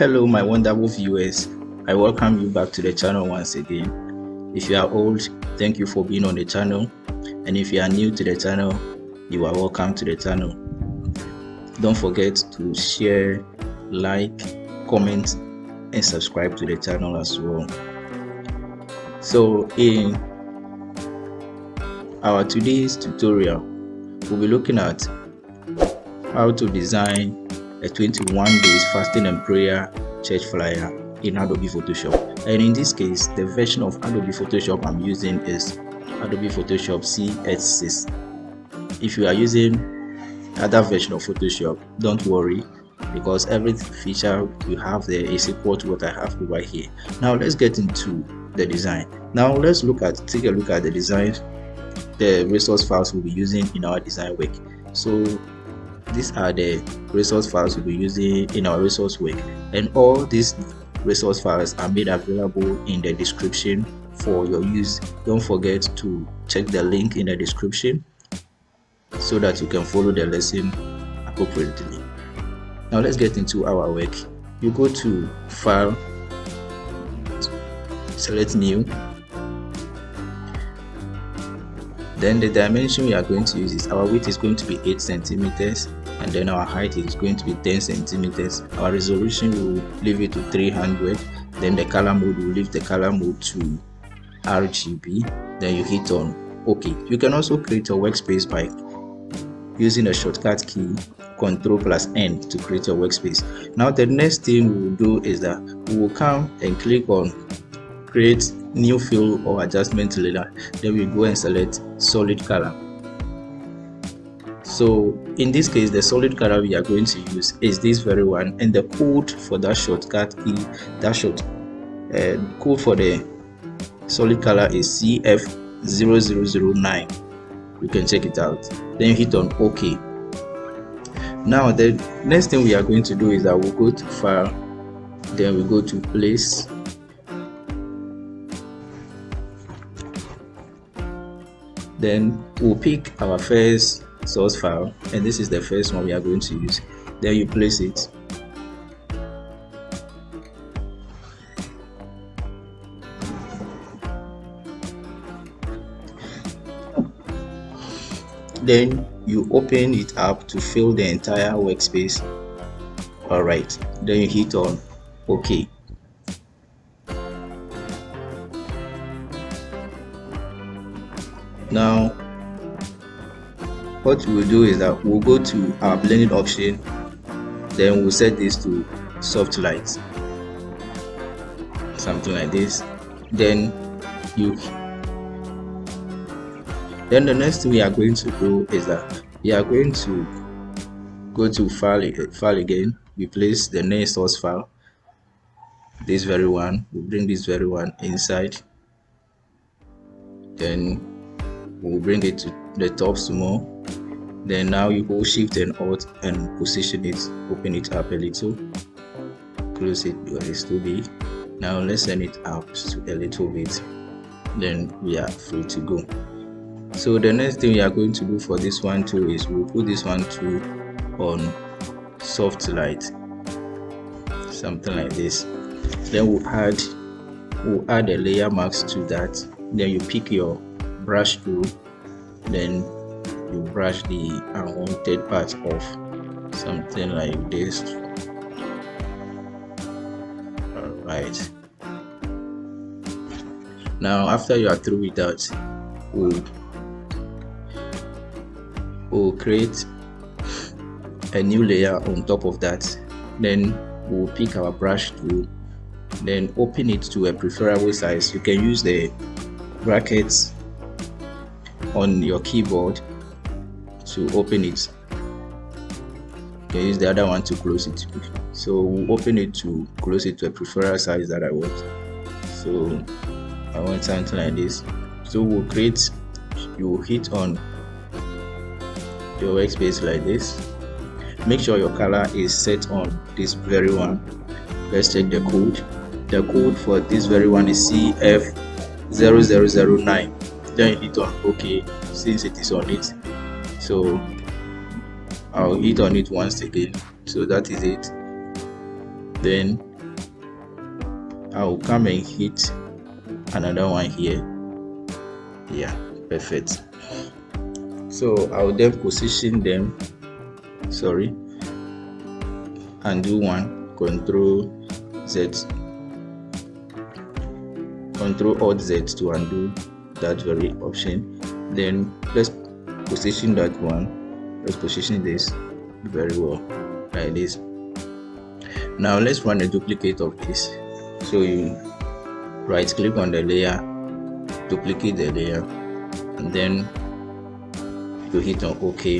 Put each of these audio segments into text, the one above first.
Hello my wonderful viewers, I welcome you back to the channel once again. If you are old, thank you for being on the channel, and if you are new to the channel, you are welcome to the channel. Don't forget to share, like, comment and subscribe to the channel as well. So in our today's tutorial, we'll be looking at how to design a 21 days fasting and prayer church flyer in Adobe Photoshop. And in this case, the version of Adobe Photoshop I'm using is Adobe Photoshop CS6. If you are using other version of Photoshop, don't worry, because every feature you have there is equal to what I have over here. Now let's get into the design. Now let's take a look at the design, the resource files we'll be using in our design work. So these are the resource files we'll be using in our resource work, and all these resource files are made available in the description for your use. Don't forget to check the link in the description so that you can follow the lesson appropriately. Now let's get into our work. You go to File, select New. Then the dimension we are going to use is, our width is going to be 8 centimeters, and then our height is going to be 10 centimeters. Our resolution will leave it to 300. Then the color mode, will leave the color mode to RGB. Then you hit on OK. You can also create a workspace by using a shortcut key Ctrl+N to create your workspace. Now the next thing we will do is that we will come and click on create new fill or adjustment layer. Then we go and select solid color. So in this case, the solid color we are going to use is this very one, and the code for that shortcut key, code for the solid color is CF0009. You can check it out. Then you hit on OK. Now the next thing we are going to do is that we'll go to File, then we go to Place, then we'll pick our first source file, and this is the first one we are going to use. Then you place it. Then you open it up to fill the entire workspace. Alright, then you hit on OK. Now what we'll do is that we'll go to our blending option, then we'll set this to soft light, something like this. Then the next thing we are going to do is that we are going to go to file again. We place the next source file, this very one. We'll bring this very one inside, then we'll bring it to the top small. Then now you hold Shift and Alt and position it, open it up a little, close it because it's too big. Now let's send it out to a little bit, then we are free to go. So the next thing we are going to do for this one too is we'll put this one too on soft light, something like this. Then we'll add a layer mask to that. Then you pick your brush tool, then you brush the unwanted part off, something like this. Alright, now after you are through with that, we'll create a new layer on top of that. Then we'll pick our brush tool, then open it to a preferable size. You can use the brackets on your keyboard to open it. You can use the other one to close it. So we'll open it to close it to a preferred size that I want. So I want something like this. So we'll create, you hit on your workspace like this. Make sure your color is set on this very one. Let's check the code. The code for this very one is CF0009. Then you hit on OK since it is on it. So I'll hit on it once again. So that is it. Then I'll come and hit another one here. Yeah, perfect. So I'll then position them, undo one, Control Z, Control Alt Z to undo that very option. Then let's position that one, let's position this very well like this. Now let's run a duplicate of this. So you right click on the layer, duplicate the layer, and then you hit on OK.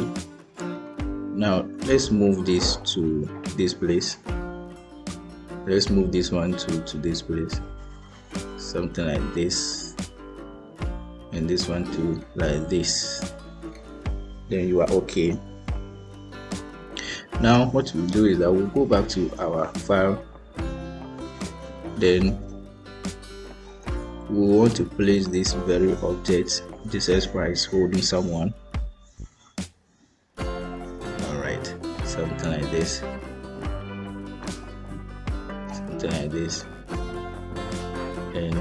Now let's move this to this place. Let's move this one to this place, something like this, and this one to like this. Then you are okay. Now what we'll do is that we'll go back to our file. Then we want to place this very object, Jesus Christ holding someone. Alright, something like this. Something like this. And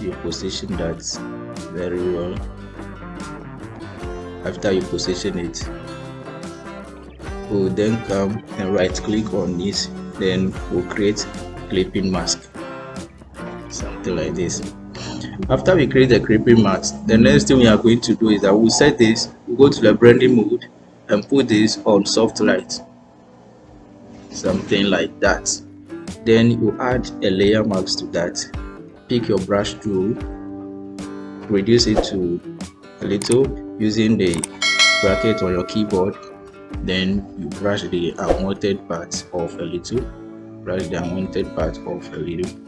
you position that very well. After you position it, we'll then come and right click on this. Then we'll create clipping mask, something like this. After we create the clipping mask, the next thing we are going to do is that we'll set this, we'll go to the blending mode and put this on soft light, something like that. Then you add a layer mask to that. Pick your brush tool, reduce it to a little using the bracket on your keyboard. Then you brush the unwanted part off a little, brush the unwanted part off a little,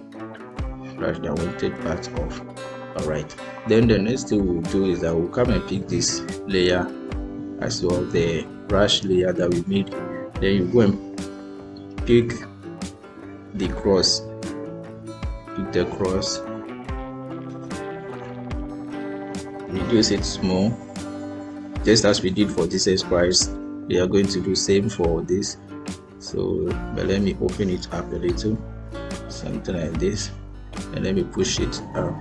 brush the unwanted part off. Alright, then the next thing we'll do is that we'll come and pick this layer as well, the brush layer that we made. Then you go and pick the cross, pick the cross, reduce it small, just as we did for Jesus Christ. We are going to do same for this. So but let me open it up a little, something like this, and let me push it up.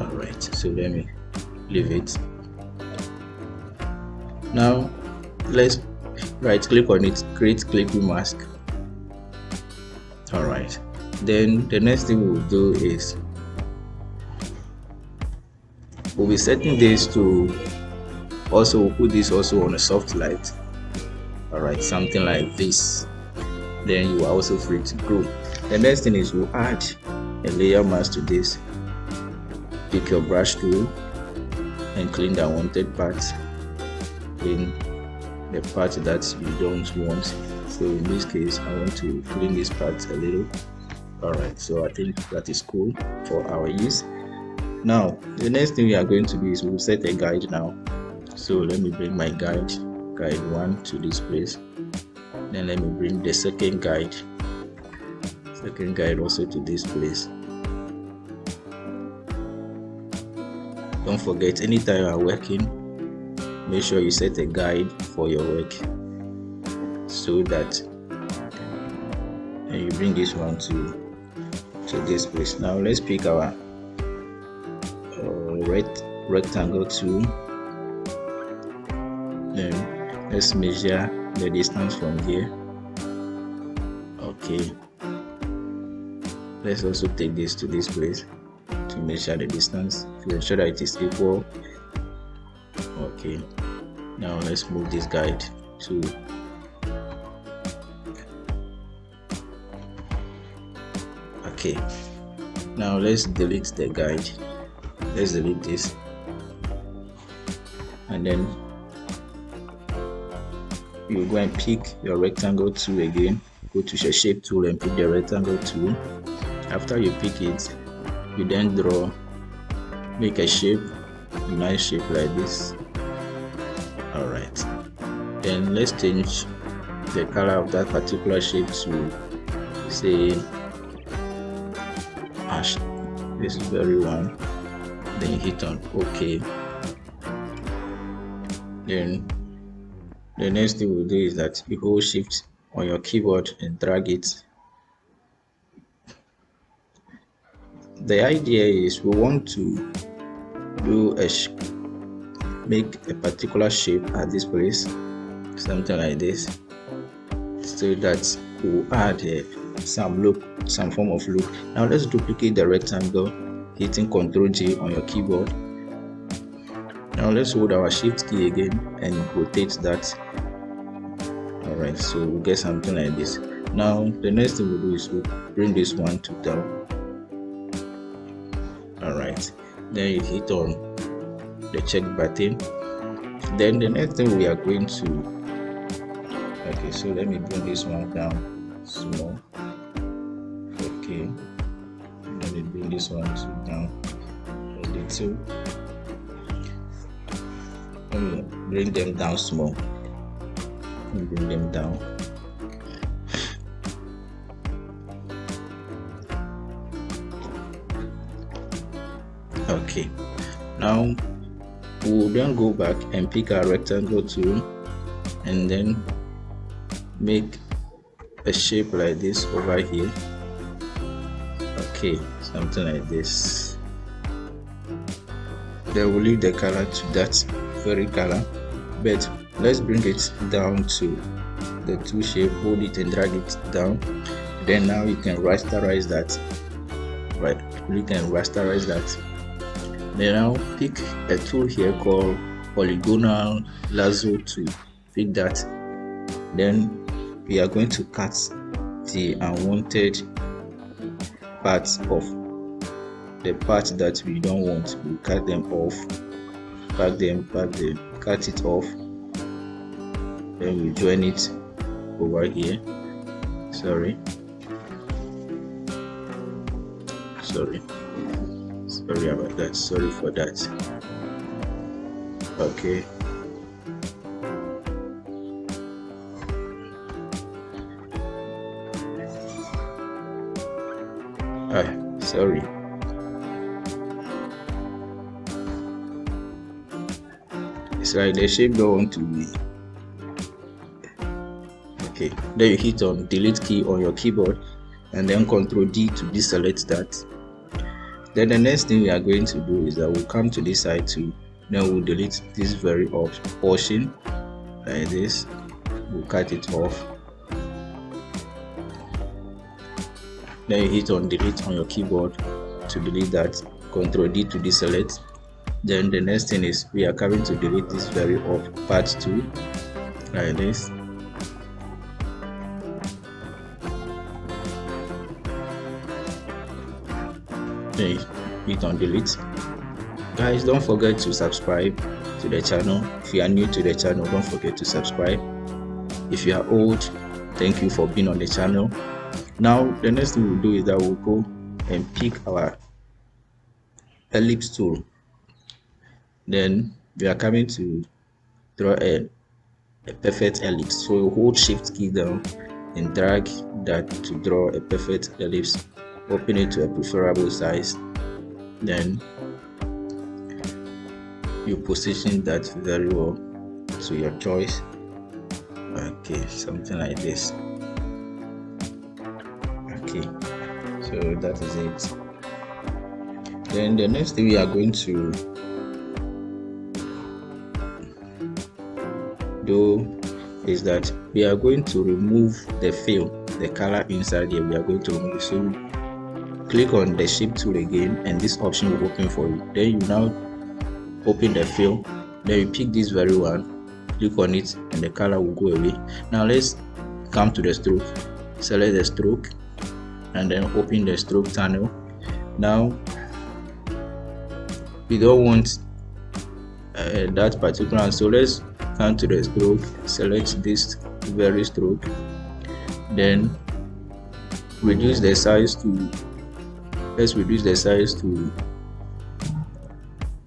Alright, so let me leave it. Now let's right click on it, create clipping mask. Alright, then the next thing we'll do is we'll be setting this to also, we'll put this also on a soft light. Alright, something like this. Then you are also free to go. The next thing is we'll add a layer mask to this. Pick your brush tool and clean the unwanted parts, clean the part that you don't want. So in this case, I want to clean this part a little. Alright, so I think that is cool for our use. Now the next thing we are going to do is we'll set a guide now. So let me bring my guide 1 to this place. Then let me bring the second guide also to this place. Don't forget, anytime you are working, make sure you set a guide for your work, so that and you bring this one to this place. Now let's pick our rectangle tool. Then let's measure the distance from here. Okay, let's also take this to this place to measure the distance to ensure that it is equal. Okay, now let's move this guide to okay. Now let's delete the guide. Let's delete this, and then you go and pick your rectangle tool again. Go to your shape tool and pick the rectangle tool. After you pick it, you then make a shape, a nice shape like this. Alright, then let's change the color of that particular shape to say ash, this very one. Then hit on OK. Then the next thing we'll do is that you hold shift on your keyboard and drag it. The idea is we want to do make a particular shape at this place, something like this, so that we'll add some form of look. Now let's duplicate the rectangle, hitting Ctrl J on your keyboard. Now let's hold our shift key again and rotate that. Alright, so we'll get something like this. Now the next thing we'll do is we'll bring this one to down. Alright, then you hit on the check button. Then the next thing we are going to, okay, so let me bring this one down small. Okay, let me bring this one down a little. Let me bring them down small. Let me bring them down. Okay, now we'll then go back and pick our rectangle tool and then make a shape like this over here. Okay, something like this. Then we'll leave the color to that very color, but let's bring it down to the tool shape, hold it and drag it down. Then now you can rasterize that. Right, you can rasterize that. Then now pick a tool here called polygonal lasso tool. Pick that. Then we are going to cut the unwanted parts of the parts that we don't want. We cut them off, pack them, cut it off. Then we join it over here. Sorry about that. Sorry for that. Okay. Sorry. It's like the shape don't want to be. Okay, then you hit on delete key on your keyboard and then Ctrl D to deselect that. Then the next thing we are going to do is that we'll come to this side too. Then we'll delete this very portion like this. We'll cut it off. Then you hit on delete on your keyboard to delete that. Ctrl D to deselect. Then the next thing is we are coming to delete this very part too, like this. Then hit on delete. Guys, don't forget to subscribe to the channel. If you are new to the channel, don't forget to subscribe. If you are old, thank you for being on the channel. Now the next thing we'll do is that we'll go and pick our ellipse tool. Then we are coming to draw a perfect ellipse. So we'll hold shift key down and drag that to draw a perfect ellipse. Open it to a preferable size. Then you position that very well to your choice. Okay, something like this. Okay, so that is it. Then the next thing we are going to do is that we are going to remove the fill, the color inside here. We are going to remove it. So click on the shape tool again and this option will open for you. Then you now open the fill. Then you pick this very one, click on it and the color will go away. Now let's come to the stroke. Select the stroke and then open the stroke tunnel. Now we don't want that particular, so let's come to the stroke, select this very stroke, then reduce the size to, let's reduce the size to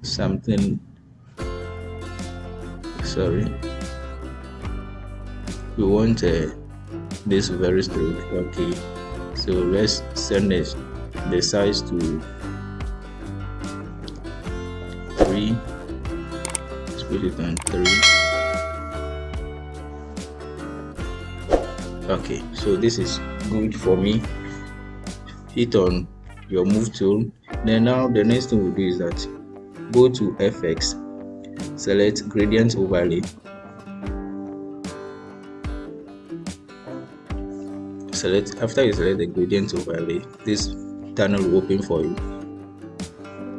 something, sorry, we want this very stroke. Okay, so let's send the size to 3. Let's put it on 3. Okay, so this is good for me. Hit on your move tool. Then now the next thing we'll do is that go to FX, select gradient overlay, after you select the gradient overlay, this tunnel will open for you.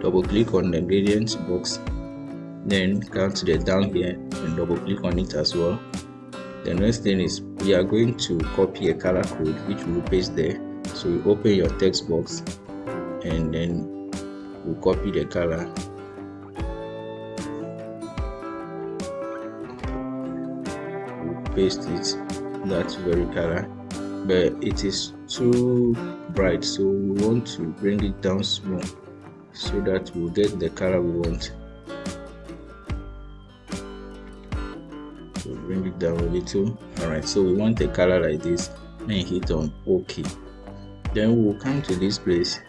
Double click on the gradient box, then come to the down here and double click on it as well. The next thing is we are going to copy a color code which we will paste there. So you open your text box and then we'll copy the color. We'll paste it, that very color, but it is too bright, so we want to bring it down small so that we'll get the color we want. So bring it down a little. Alright, so we want a color like this, and hit on OK. Then we'll come to this place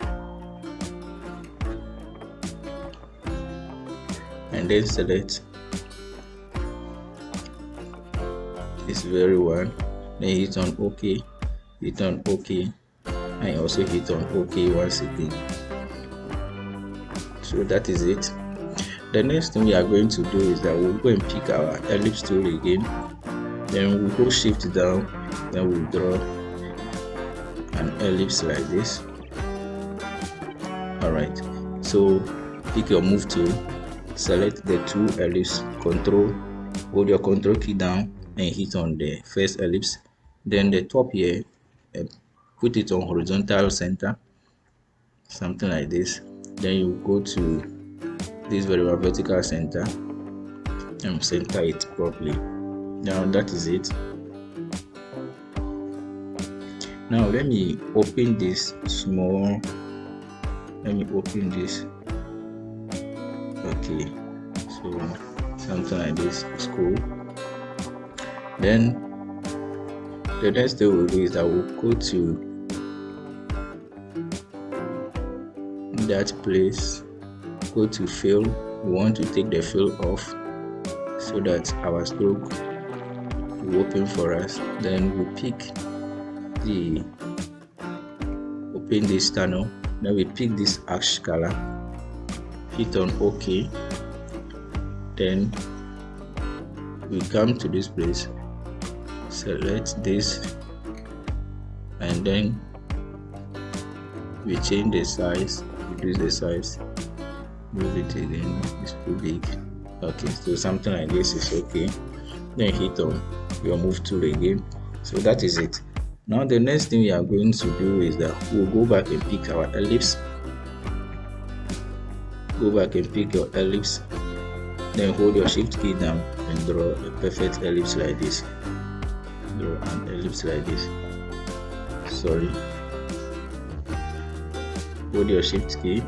and then select this very one, then hit on OK, hit on OK, and also hit on OK once again. So that is it. The next thing we are going to do is that we'll go and pick our ellipse tool again, then we'll go shift down, then we'll draw an ellipse like this. Alright, so pick your move tool, select the two ellipse, hold your control key down and hit on the first ellipse, then the top here, put it on horizontal center, something like this. Then you go to this very vertical center and center it properly. Now that is it. Now let me open this small. Let me open this. Okay, so something like this is cool. Then the next thing we'll do is that we'll go to that place, go to fill. We want to take the fill off so that our stroke will open for us. Then we pick the open this tunnel, then we pick this ash color, hit on OK, then we come to this place, select this, and then we change the size, reduce the size, move it again, it's too big. Okay, so something like this is okay. Then hit on your move tool again. So that is it. Now the next thing we are going to do is that we'll go back and pick our ellipse. Go back and pick your ellipse, then hold your shift key down and draw a perfect ellipse like this. Draw an ellipse like this. Sorry. Hold your shift key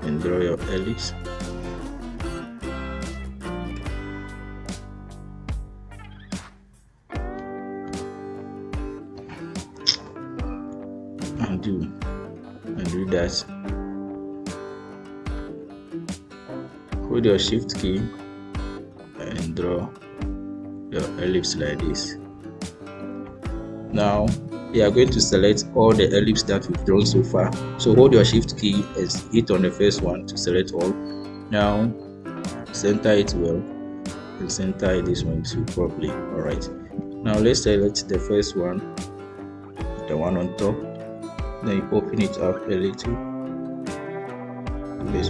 and draw your ellipse. Undo that. Hold your shift key and draw your ellipse like this. Now we are going to select all the ellipse that we've drawn so far. So hold your shift key and hit on the first one to select all. Now center it well and center this one too properly. Alright, now let's select the first one, the one on top, then you open it up a little. Okay,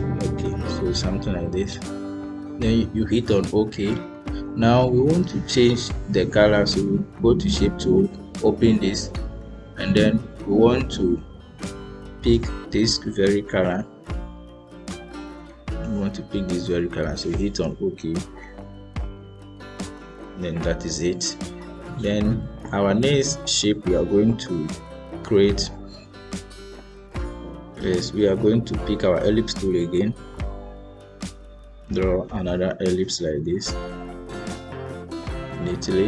so something like this. Then you hit on OK. Now we want to change the color, so we go to shape tool, open this, and then we want to pick this very color. We want to pick this very color, so hit on OK. Then that is it. Then our next shape we are going to create is we are going to pick our ellipse tool again, draw another ellipse like this neatly.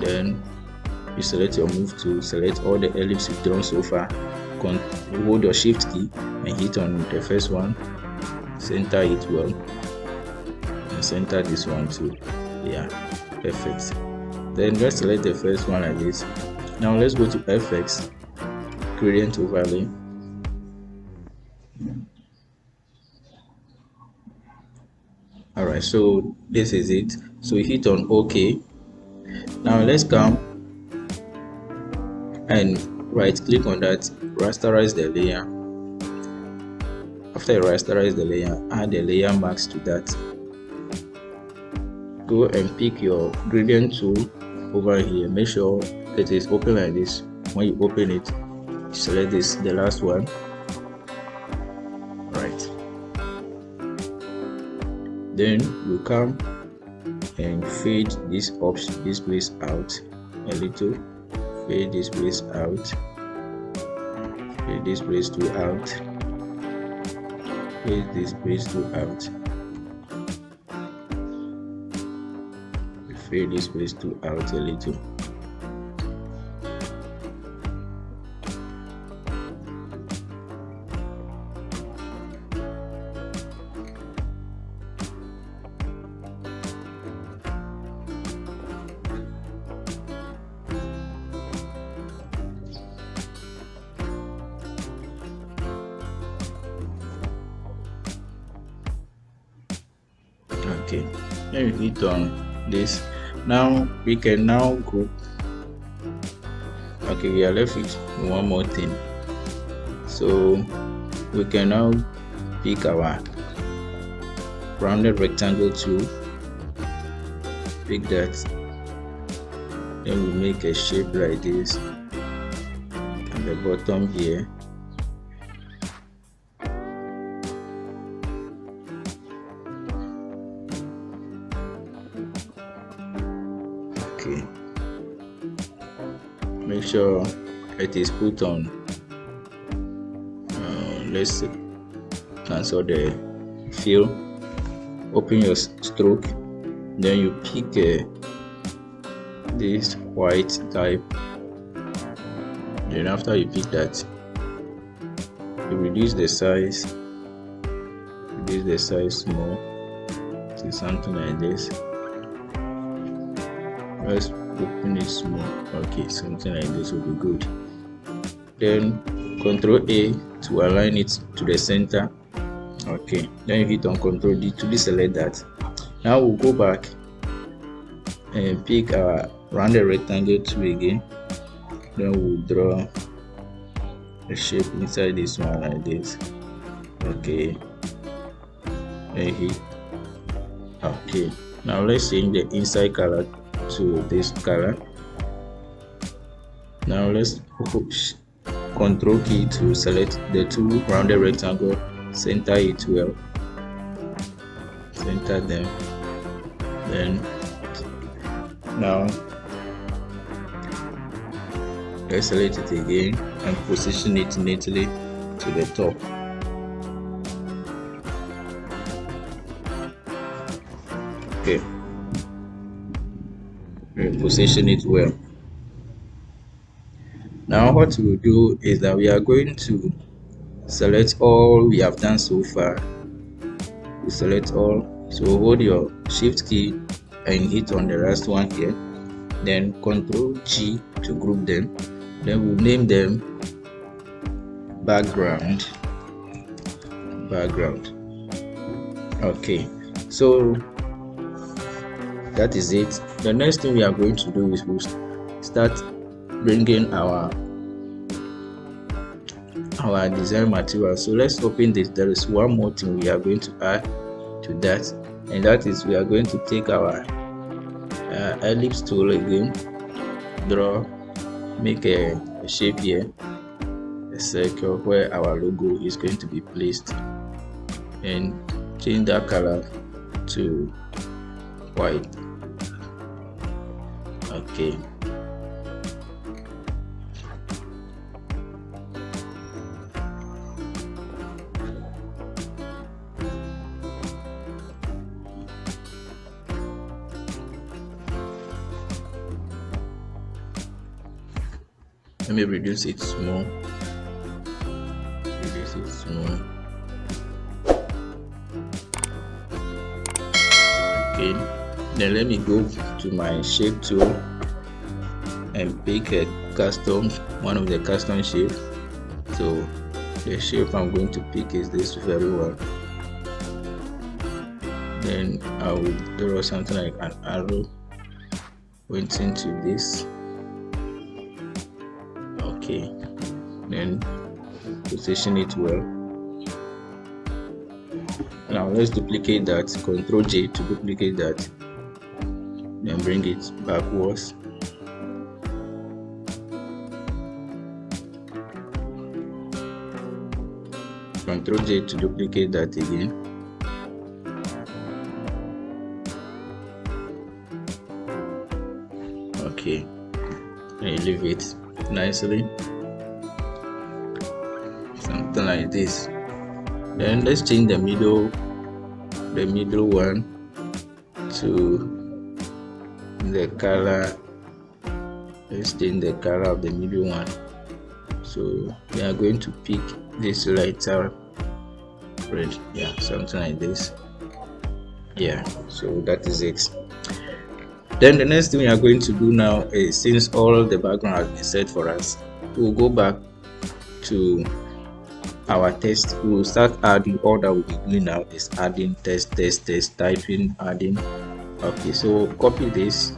Then you select your move tool, select all the ellipses you've drawn so far, hold your shift key and hit on the first one, center it well, and center this one too. Yeah, perfect. Then let's select the first one like this. Now let's go to FX, gradient overlay. Alright, so this is it. So hit on OK. Now let's come and right click on that, rasterize the layer. After you rasterize the layer, add the layer mask to that. Go and pick your gradient tool over here. Make sure it is open like this. When you open it, select this, the last one. Right. Then you come and fade this option, this place out a little. Fade this place out. Fade this place too out. Fade this place too out. Fade this place too out a little. Okay, then you hit on this. Now we can now group. Okay, we are left with one more thing. So we can now pick our rounded rectangle tool, pick that, then we make a shape like this at the bottom here. Okay, make sure it is put on. Let's cancel the fill, open your stroke, then you pick this white type. Then after you pick that, you reduce the size small to something like this. Let's open it small. Okay, something like this will be good. Then Ctrl A to align it to the center. Okay, then you hit on Ctrl D to deselect that. Now we'll go back and pick our rounded rectangle tool again. Then we'll draw a shape inside this one like this. Okay, and hit. Okay, now let's change the inside color to this color. Now let's push Ctrl key to select the two rounded rectangle, center it well, center them. Then now let's select it again and position it neatly to the top. Okay, position it well. Now what we will do is that we are going to select all we have done so far. We select all, so hold your shift key and hit on the last one here, then Ctrl G to group them. Then we'll name them background. Okay, so that is it. The next thing we are going to do is we'll start bringing our design material. So let's open this. There is one more thing we are going to add to that, and that is we are going to take our ellipse tool again, draw, make a shape here, a circle where our logo is going to be placed, and change that color to white. Okay, let me reduce it small. Okay, then let me go to my shape tool and pick a custom, one of the custom shape. So the shape I'm going to pick is this very one. Then I will draw something like an arrow pointing to this. Okay, then position it well. Now let's duplicate that. Ctrl J to duplicate that, then bring it backwards. Ctrl J to duplicate that again. Okay, and leave it nicely, something like this. Then let's change the middle one to the color. Let's change the color of the middle one. So we are going to pick this lighter red, yeah, something like this. Yeah, so that is it. Then the next thing we are going to do now is, since all the background has been set for us, we'll go back to our text. We'll start adding. All that we'll be doing now is adding text, typing, adding. Okay, so copy this,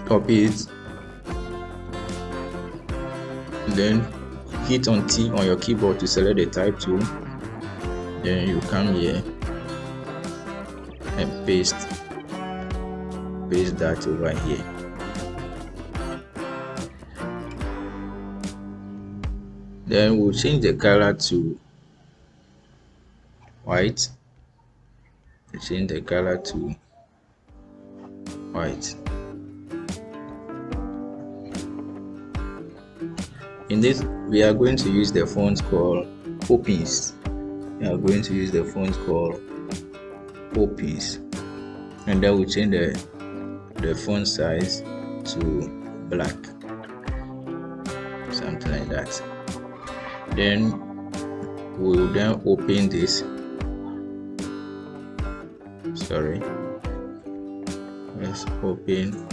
copy it, then hit on T on your keyboard to select the type tool. Then you come here and paste that over here. Then we'll change the color to white. Change the color to white. In this, we are going to use the font called Opens. We are going to use the font called Opens, and then we'll change the font size to black, something like that. Then we'll then open this. Sorry, let's open.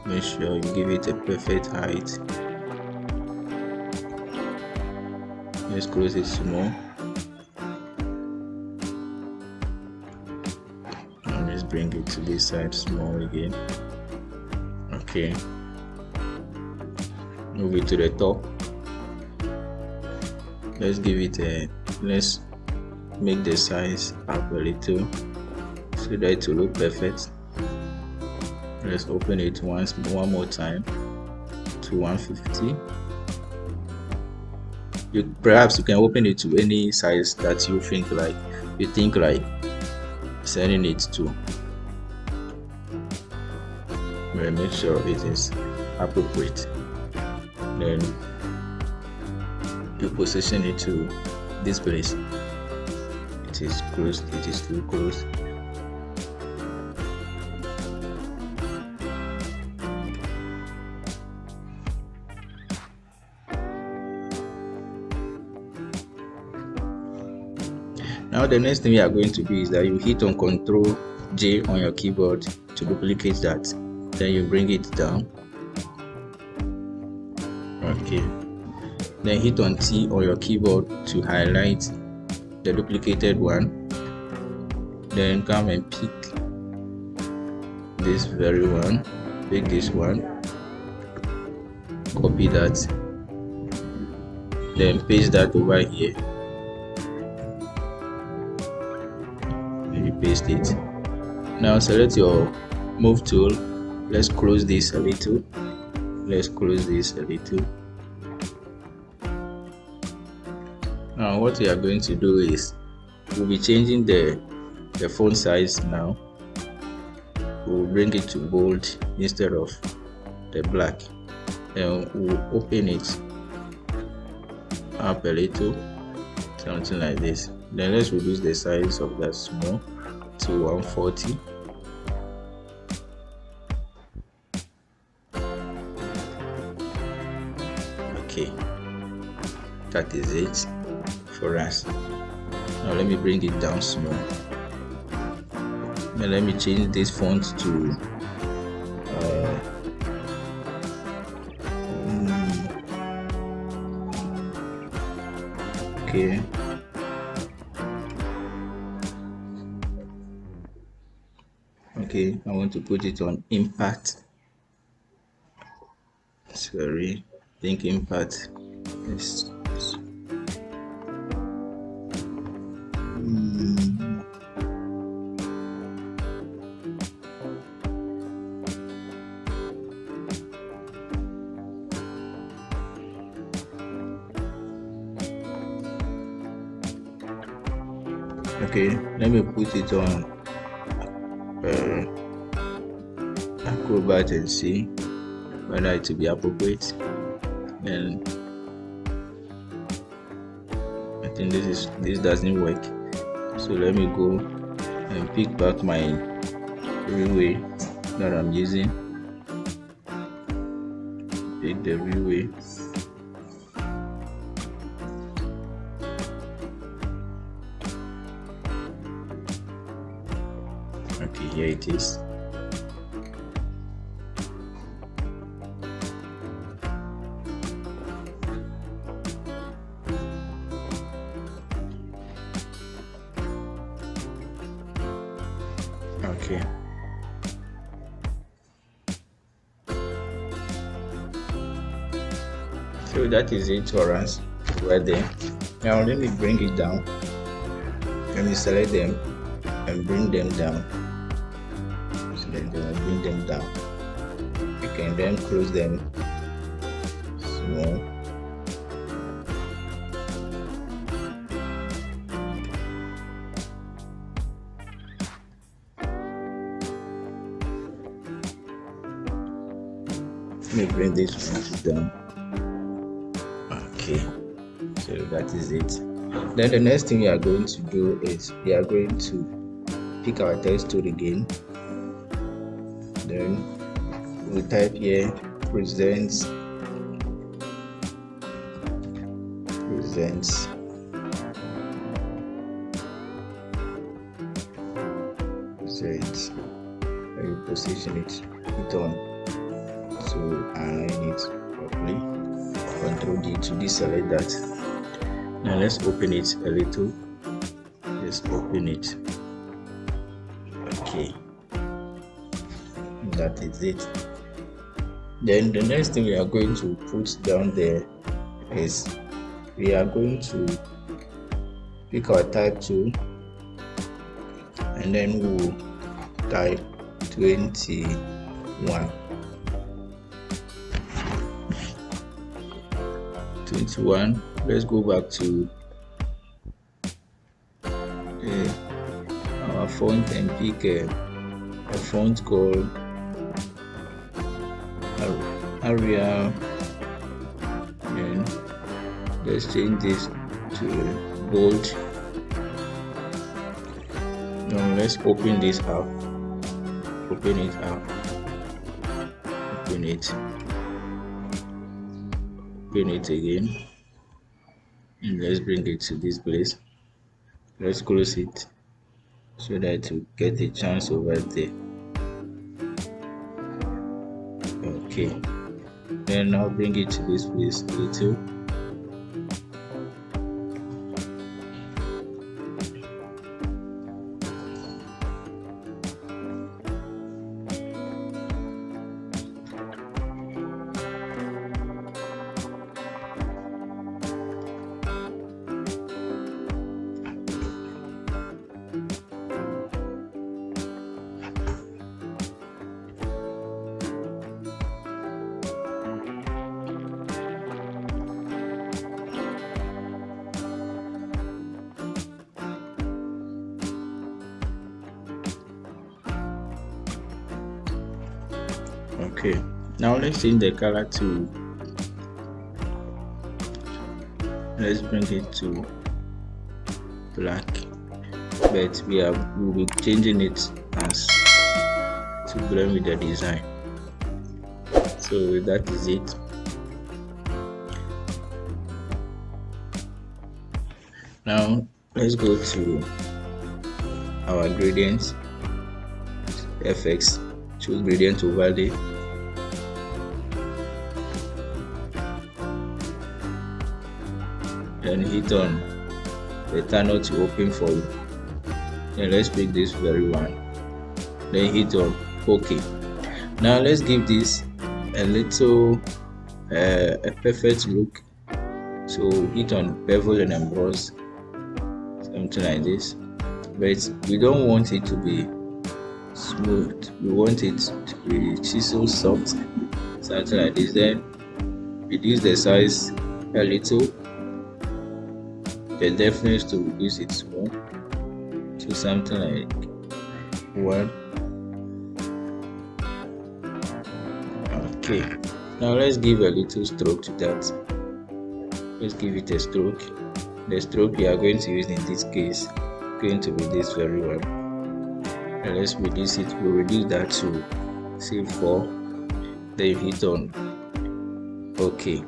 Make sure you give it a perfect height. Let's close it small. And let's bring it to this side small again. Okay. Move it to the top. Let's give it let's make the size up a little so that it will look perfect. Let's open it one more time to 150. Perhaps you can open it to any size that you think like sending it to. Make sure it is appropriate. Then you position it to this place. It is closed. It is too close. Now the next thing we are going to do is that you hit on Ctrl J on your keyboard to duplicate that. Then you bring it down. Okay. Then hit on T on your keyboard to highlight the duplicated one. Then come and pick this very one. Pick this one. Copy that. Then paste that over here. Paste it. Now select your move tool. Let's close this a little. Now what we are going to do is we'll be changing the font size now. We'll bring it to bold instead of the black. Then we'll open it up a little, something like this. Then let's reduce the size of that small to 140. Okay, that is it for us. Now let me bring it down small. Now let me change this font to okay. Okay, I want to put it on impact. Sorry, I think impact is okay. Let me put it on Acrobat and see whether it will be appropriate. And I think this doesn't work, so let me go and pick back my Real-Way that I'm using. Pick the Real-Way. Okay, here it is. Okay. So that is it for us right there. Now let me bring it down. Let me select them and bring them down. Select them and bring them down. You can then close them small. Let me bring this one down. Okay, so that is it. Then the next thing we are going to do is we are going to pick our text tool again. Then we type here presents and we position it on to align it properly. Ctrl D to deselect that. Now let's open it a little. Let's open it. Okay, that is it. Then the next thing we are going to put down there is we are going to pick our type tool and then we'll type 21. 21. Let's go back to our font and pick a font called Arial, and let's change this to bold. Now let's open this up. Open it up. Open it. Open it again, and let's bring it to this place. Let's close it so that you get a chance over there. Okay, then I'll bring it to this place a little. Okay, now let's change the color to, let's bring it to black, but we'll be changing it as to blend with the design. So that is it. Now let's go to our gradients FX, choose gradient overlay. Then hit on the tunnel to open for you. Then let's pick this very one. Then hit on OK. Now let's give this a little a perfect look. So hit on bevel and emboss, something like this. But we don't want it to be smooth. We want it to be chisel soft, something like this. Then reduce the size a little, the deftness to reduce it small to something like 1. Okay, now let's give a little stroke to that. Let's give it a stroke. The stroke we are going to use in this case is going to be this very one. And let's reduce it. We'll reduce that to say 4. Then you hit on OK.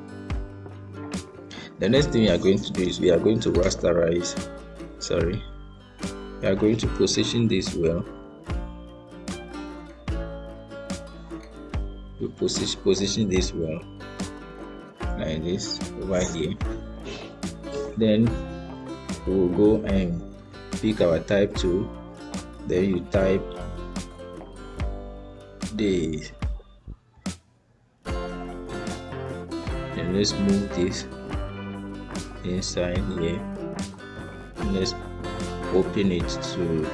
The next thing we are going to do is we are going to rasterize. We are going to position this well. We position this well like this over here. Then we will go and pick our type tool. Then you type this. Then let's move this inside here. Let's open it to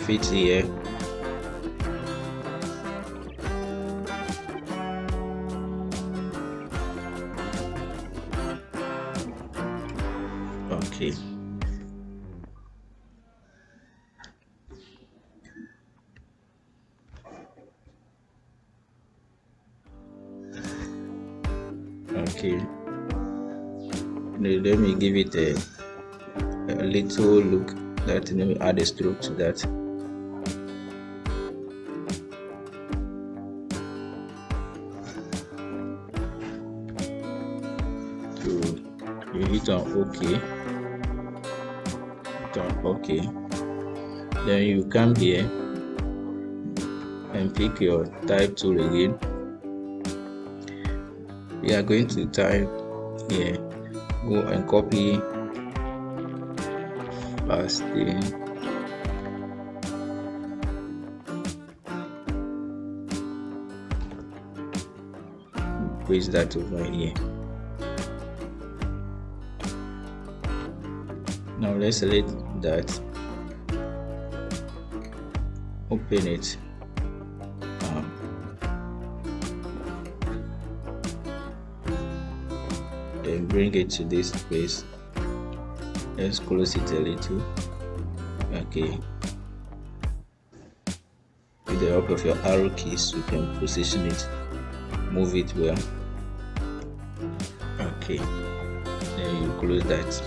fit here. Okay. Okay. Let me give it a little look. Let me add a stroke to that. So you hit on OK. OK. Then you come here and pick your type tool again. We are going to type here. Go and copy fasting. Paste that over here. Now let's select that, open it, and bring it to this place. Let's close it a little. Okay, with the help of your arrow keys you can position it, move it well. Okay, then you close that.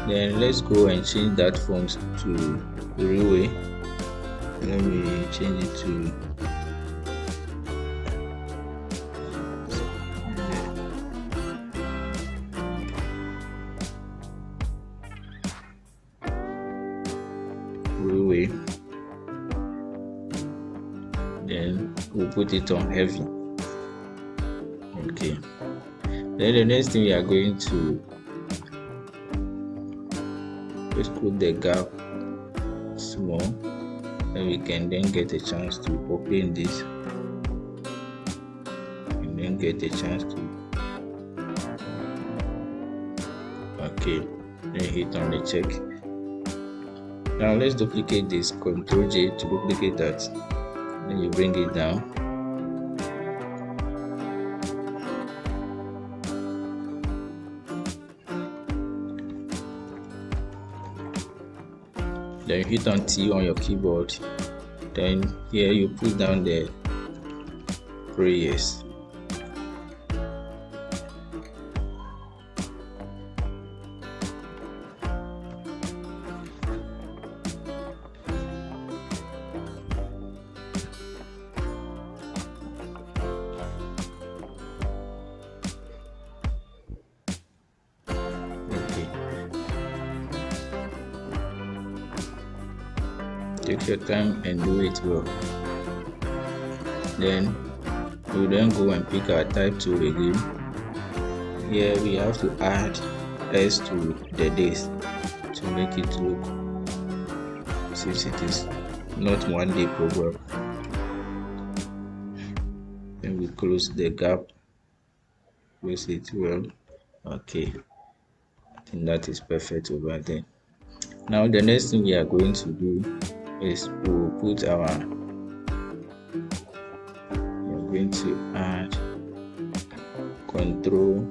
Then let's go and change that font to Riwe. Let me change it to Riwe. Then we'll put it on heavy. Okay. Then the next thing we are going to just put the gap small, and we can then get a chance to open this and then get a chance to okay, then hit on the check. Now let's duplicate this, Ctrl J to duplicate that, then you bring it down. Then you hit on T on your keyboard. Then here you put down the prayers. Take your time and do it well. Then we'll then go and pick our type tool again. Here we have to add S to the days to make it look since it is not 1 day program. Then we close the gap, close it well. Okay, I think that is perfect over there. Now the next thing we are going to do is we'll put our, we're going to add Control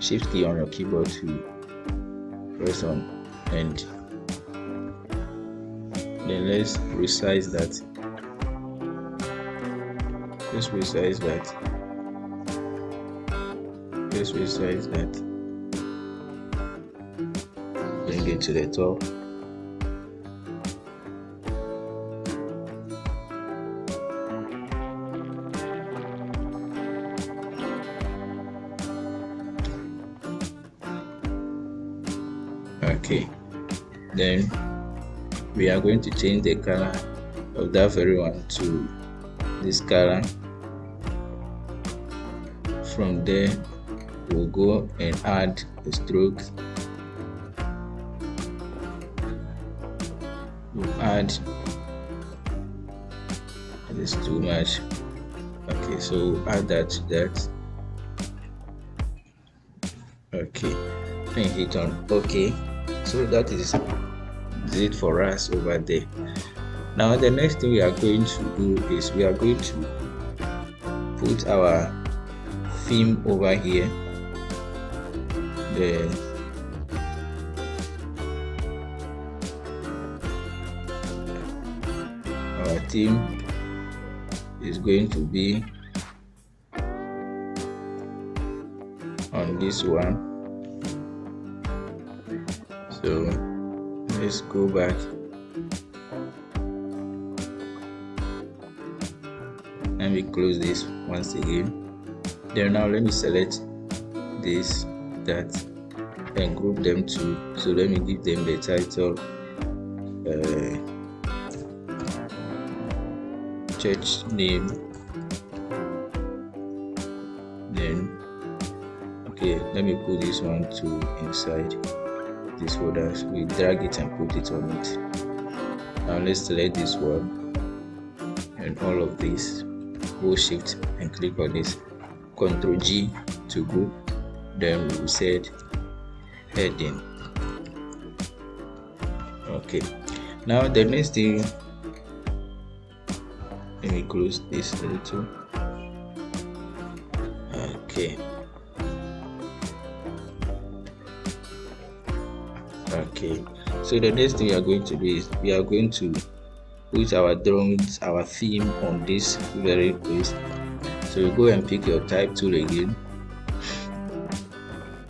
Shift key on your keyboard to press on, and then let's resize that. Let's resize that. Let's resize that. Bring it to the top. Okay, then we are going to change the color of that very one to this color. From there we'll go and add a stroke. We'll add, it is too much. Okay, so we'll add that to that. Okay, and hit on OK. So that is it for us over there. Now the next thing we are going to do is we are going to put our theme over here. Our theme is going to be on this one. So let's go back and we close this once again. Then now let me select this, that, and group them too. So let me give them the title church name. Then okay, let me put this one to inside this folder. We drag it and put it on it. Now let's select this one and all of this. Hold Shift and click on this. Ctrl G to group. Then we will set heading. Okay, now the next thing, let me close this a little. Okay. Okay, so the next thing we are going to do is we are going to put our drawings, our theme on this very place. So you go and pick your type tool again,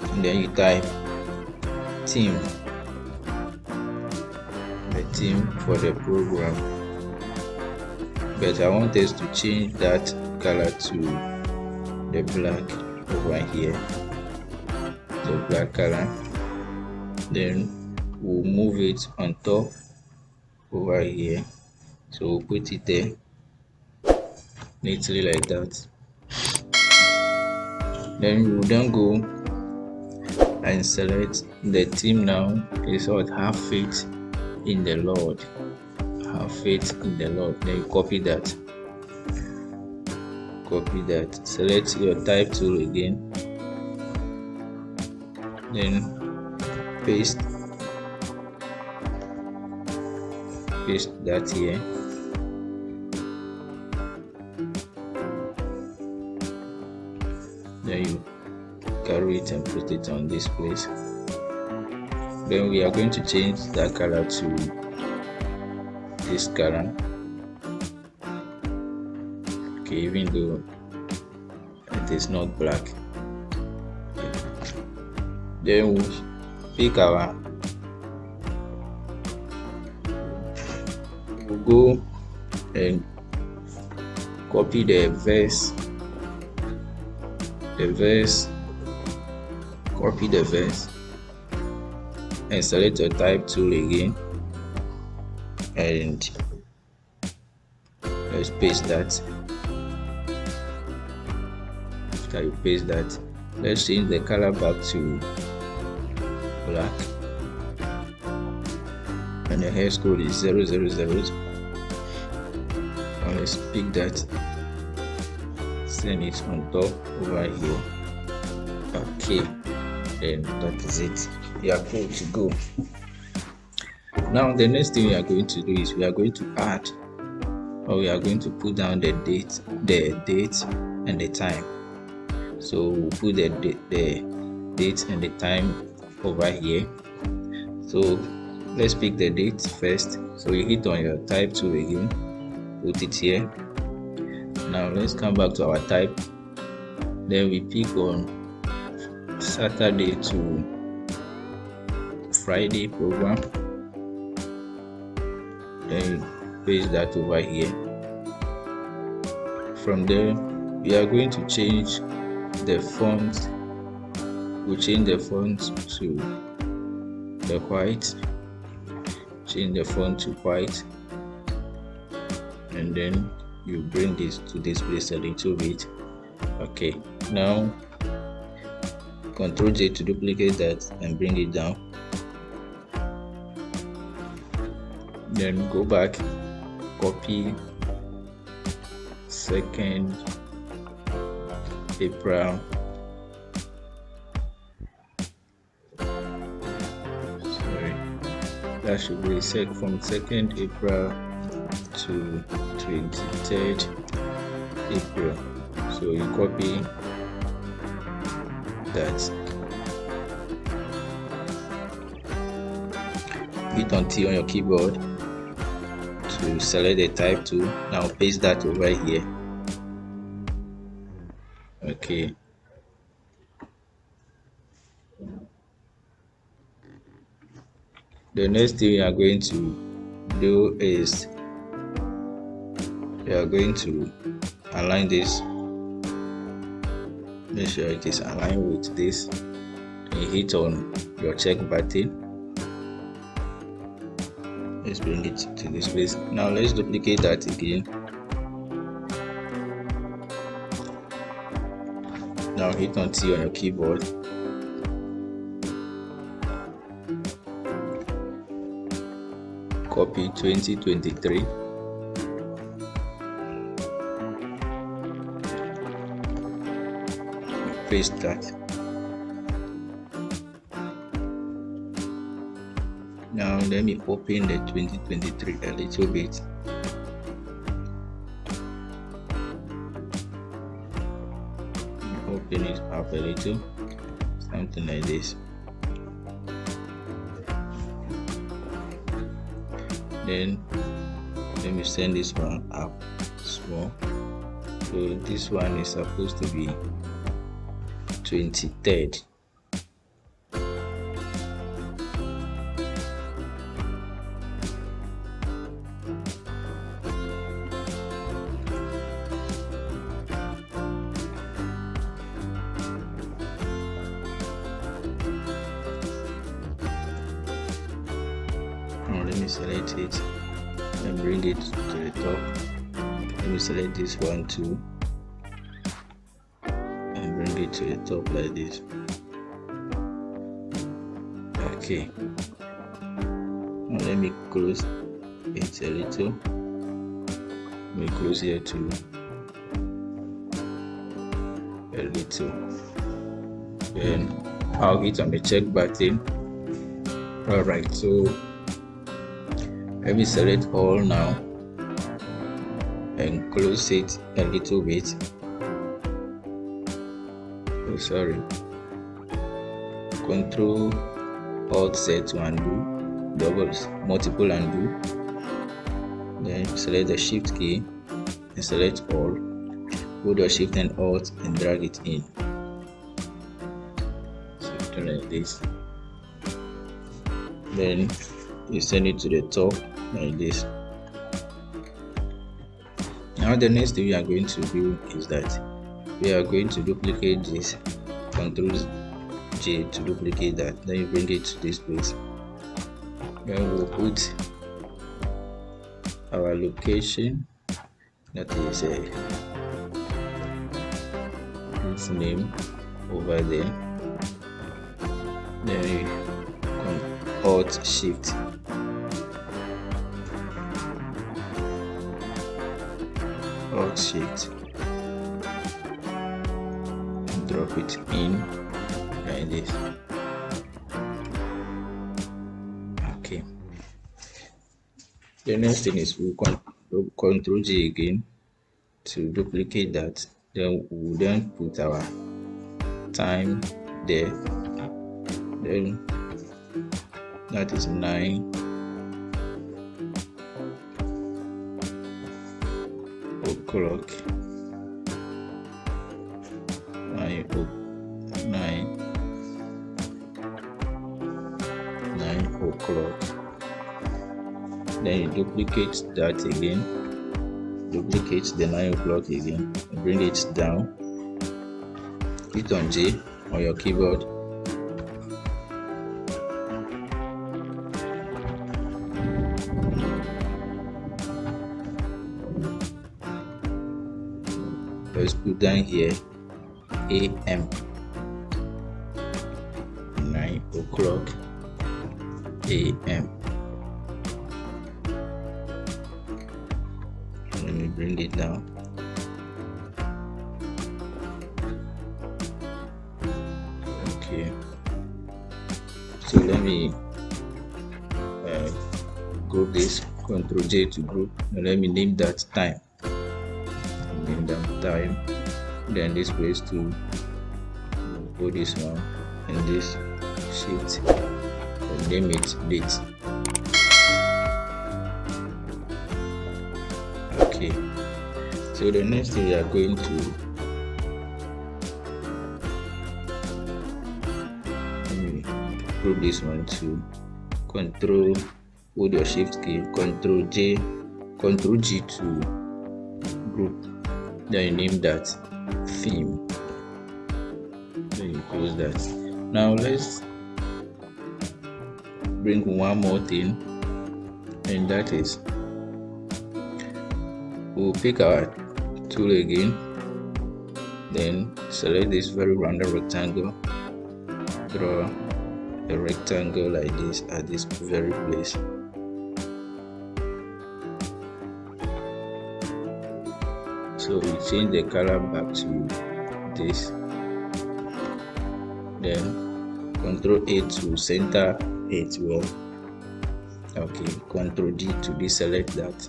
and then you type theme, the theme for the program. But I want us to change that color to the black over here, the black color. Then we'll move it on top over here, so we'll put it there neatly like that. Then we'll then go and select the theme. Now is what? Have faith in the Lord. Have faith in the Lord. Then you copy that, select your type tool again, then paste that here. Then you carry it and put it on this place. Then we are going to change that color to this color. Okay, even though it is not black. Then we'll pick our, we'll go and copy the verse, copy the verse, and select your type tool again, and let's paste that. After you paste that, let's change the color back to black, and the hex code is 000. And let's pick that, send it on top over here. Okay, then that is it. We are good to go. Now the next thing we are going to do is we are going to add, or we are going to put down the date and the time. So we'll put the date and the time over here. So let's pick the date first. So you hit on your type tool again, put it here. Now let's come back to our type. Then we pick on Saturday to Friday program. Then you paste that over here. From there, we are going to change the font. We'll change the font to the white. Change the font to white, and then you bring this to this place a little bit. Okay, now Ctrl J to duplicate that and bring it down. Then go back, copy 2nd April. Sorry, that should be set from 2nd April to 23rd April. So you copy that, hit on T on your keyboard to select the type tool. Now paste that over here. Okay, the next thing we are going to do is we are going to align this. Make sure it is aligned with this. You hit on your check button. Let's bring it to this place. Now let's duplicate that again. Now hit on T on your keyboard. Copy 2023. Paste that. Now let me open the 2023 a little bit. Open it up a little, something like this. Then let me send this one up small. So this one is supposed to be 23rd. Now let me select it and bring it to the top. Let me select this one too and bring it to the top like this. Okay, now let me close it a little. Let me close here too a little. Then I'll hit on the check button. Alright, so let me select all now and close it a little bit. Oh, sorry. Control Alt Z to undo, multiple undo. Then select the Shift key and select all. Hold your Shift and Alt and drag it in. Something like this. Then you send it to the top like this. Now the next thing we are going to do is that we are going to duplicate this. Ctrl J to duplicate that. Then you bring it to this place. Then we'll put our location that is its name over there. Then you Alt Shift drop it in like this. Okay, the next thing is we'll Control G again to duplicate that. Then we'll then put our time there. Then that is 9 o'clock. 9 o'clock. Then you duplicate that again. Duplicate the 9 o'clock again. Bring it down. Hit on J on your keyboard. Let's put down here AM. 9 o'clock AM. Let me bring it down. Okay, so let me group this. Control J to group, and let me name that time. Name that time. Then this place to go this one, and this Shift, and name it date. Okay, so the next thing we are going to group this one to Control, hold your Shift key, Control J, Control G to group. Then you name that theme. Then you close that. Now let's bring one more thing, and that is we'll pick our tool again. Then select this very rounded rectangle. Draw a rectangle like this at this very place. So we change the color back to this. Then Control A to center it well. Okay, Control D to deselect that.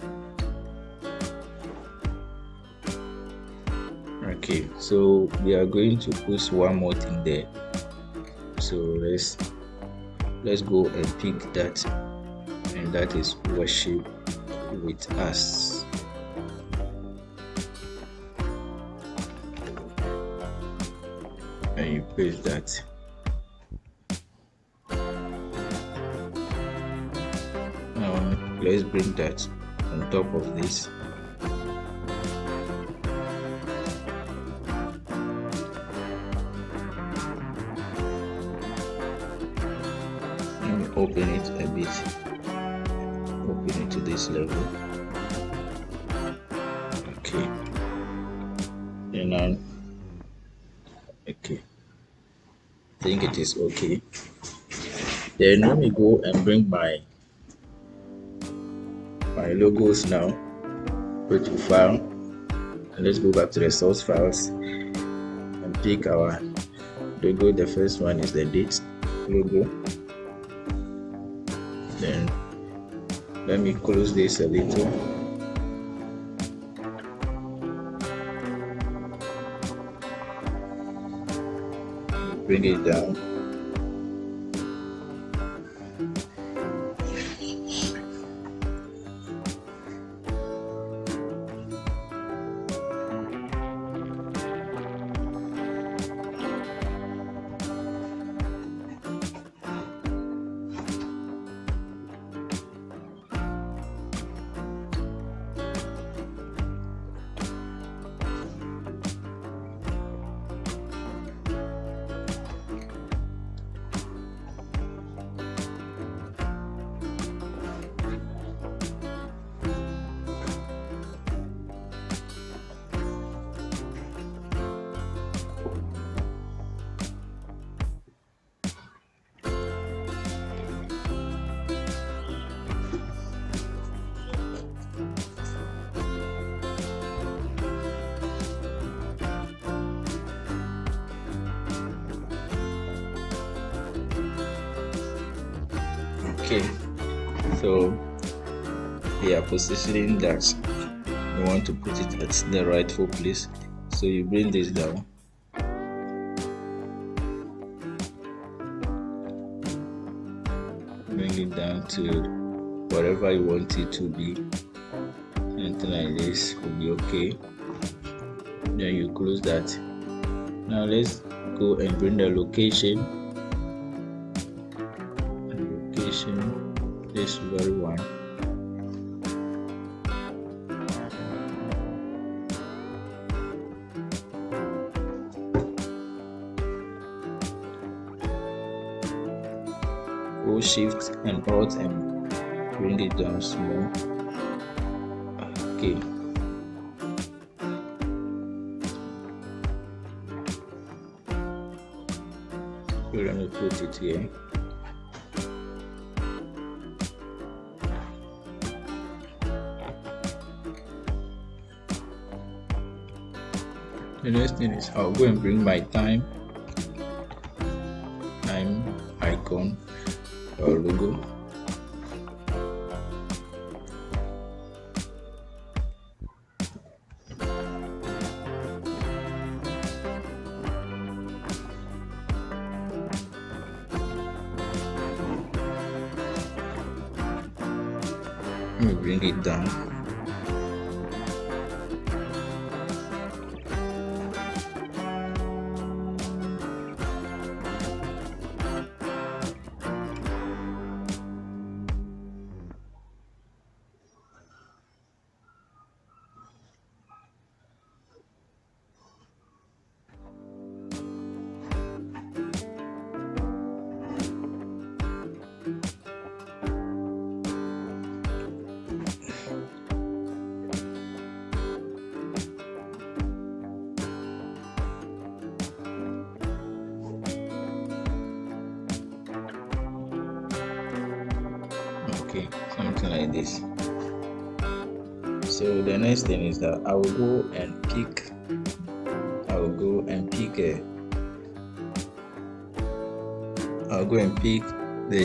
Okay, so we are going to put one more thing there. So let's go and pick that, and that is Worship with Us. And you paste that. Let's bring that on top of this. Let me open it a bit. Open it to this level. Okay. And now, okay. I think it is okay. Then let me go and bring my logos now. Go to File, and let's go back to the source files and pick our logo. The first one is the date logo. Then let me close this a little. Bring it down. So we are positioning that you want to put it at the rightful place. So you bring this down. Bring it down to whatever you want it to be. Something like this will be okay. Then you close that. Now let's go and bring the location. This very one. Go Shift and Alt and bring it down small. Okay. So let me put it here. The next thing is I'll go and bring my time icon or logo. Let me bring it down. Okay, something like this. So the next thing is that I will go and pick the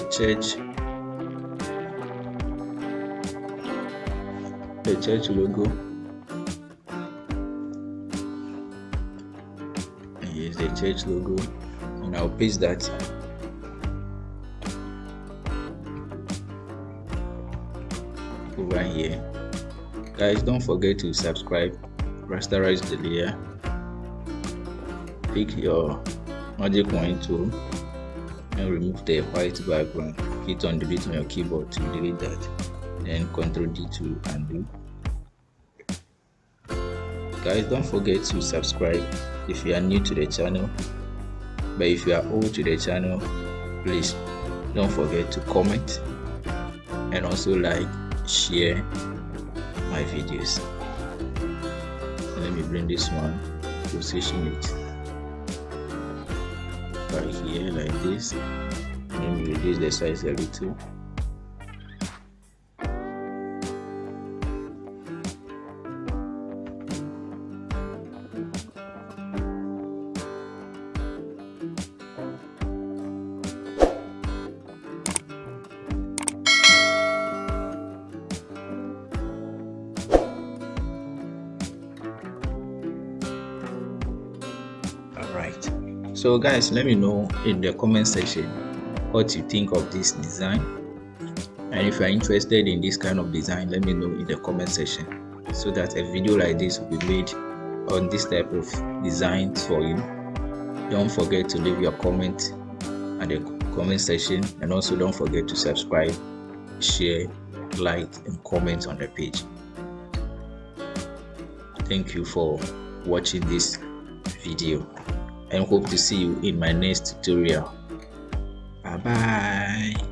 church logo. And use the church logo, and I'll paste that. Over here. Guys, don't forget to subscribe, rasterize the layer, pick your magic wand tool and remove the white background. Hit on delete on your keyboard to delete that, then Ctrl D to undo. Guys, don't forget to subscribe if you are new to the channel, but if you are old to the channel, please don't forget to comment and also like, share my videos. Let me bring this one, position it right here like this. Let me reduce the size a little. Alright, so guys, let me know in the comment section what you think of this design, and if you are interested in this kind of design, let me know in the comment section so that a video like this will be made on this type of designs for you. Don't forget to leave your comment at the comment section, and also don't forget to subscribe, share, like and comment on the page. Thank you for watching this video and hope to see you in my next tutorial. Bye bye.